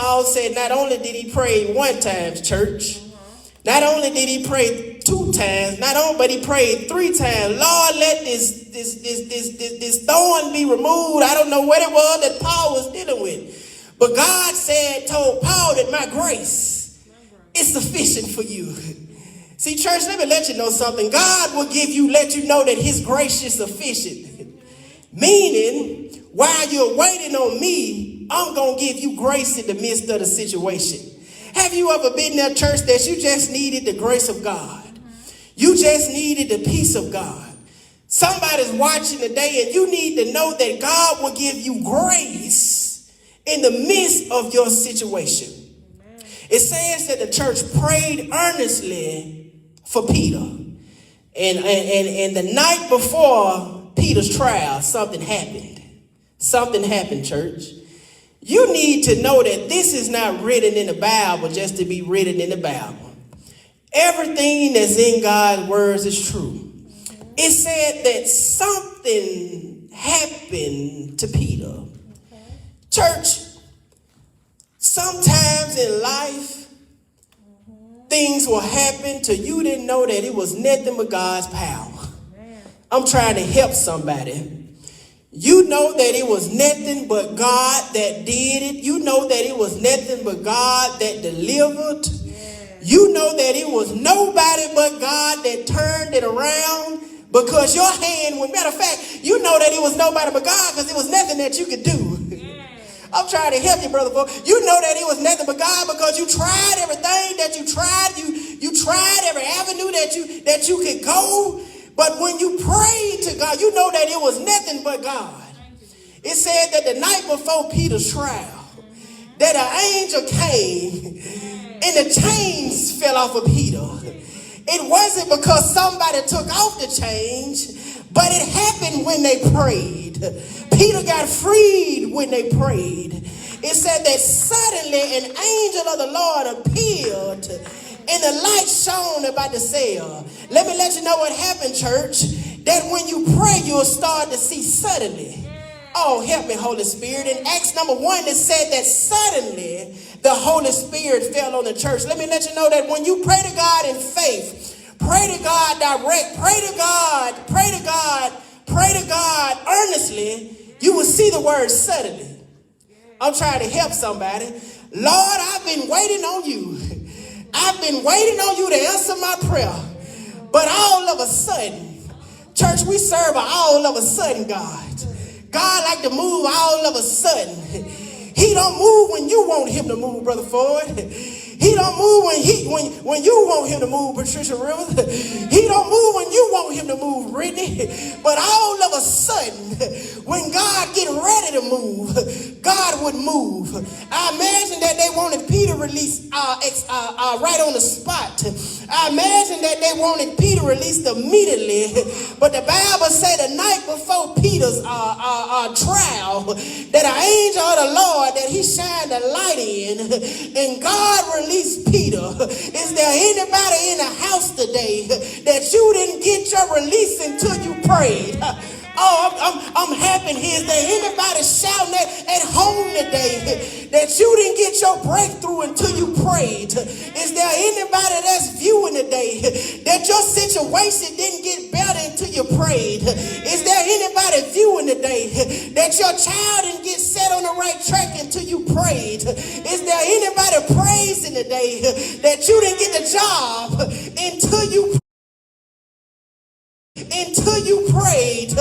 Paul said not only did he pray one time, church, not only did he pray 2 times, but he prayed 3 times. Lord, let this thorn be removed. I don't know what it was that Paul was dealing with. But God told Paul that my grace is sufficient for you. See, church, let me let you know something. God will let you know that his grace is sufficient. Meaning, while you're waiting on me, I'm going to give you grace in the midst of the situation. Have you ever been there, church, that you just needed the grace of God? You just needed the peace of God. Somebody's watching today and you need to know that God will give you grace in the midst of your situation. It says that the church prayed earnestly for Peter. And the night before Peter's trial, something happened. Something happened, church. You need to know that this is not written in the Bible just to be written in the Bible. Everything that's in God's words is true. It said that something happened to Peter. Church, sometimes in life, things will happen to you didn't know that it was nothing but God's power. I'm trying to help somebody. You know that it was nothing but God that did it. You know that it was nothing but God that delivered. You know that it was nobody but God that turned it around because your hand, matter of fact, you know that it was nobody but God because it was nothing that you could do. I'm trying to help you, brother. You know that it was nothing but God because you tried everything that you tried. You tried every avenue that you could go. But when you prayed to God, you know that it was nothing but God. It said that the night before Peter's trial, that an angel came and the chains fell off of Peter. It wasn't because somebody took off the chains, but it happened when they prayed. Peter got freed when they prayed. It said that suddenly an angel of the Lord appeared and the light shone about the cell. Let me let you know what happened, church. That when you pray, you'll start to see suddenly. Oh, help me, Holy Spirit. In Acts number 1, it said that suddenly the Holy Spirit fell on the church. Let me let you know that when you pray to God in faith, pray to God direct, pray to God earnestly, you will see the word suddenly. I'm trying to help somebody. Lord, I've been waiting on you. I've been waiting on you to answer my prayer. But all of a sudden, church, we serve an all of a sudden God. God like to move all of a sudden. He don't move when you want him to move, Brother Ford. He don't move when you want him to move, Patricia Rivers. He don't move when you want him to move, Brittany. But all of a sudden, when God get ready to move, God would move. I imagine that they wanted Peter released right on the spot. I imagine that they wanted Peter released immediately. But the Bible said the night before Peter's trial, that an angel of the Lord, that he shined a light in, and God released Peter. Is there anybody in the house today that you didn't get your release until you prayed? Oh, I'm happy here. Is there anybody shouting at home today that you didn't get your breakthrough until you prayed? Is there anybody that's viewing today that your situation didn't get better until you prayed? Is there anybody viewing today that your child didn't get set on the right track until you prayed? Is there anybody praising today that you didn't get the job until you prayed?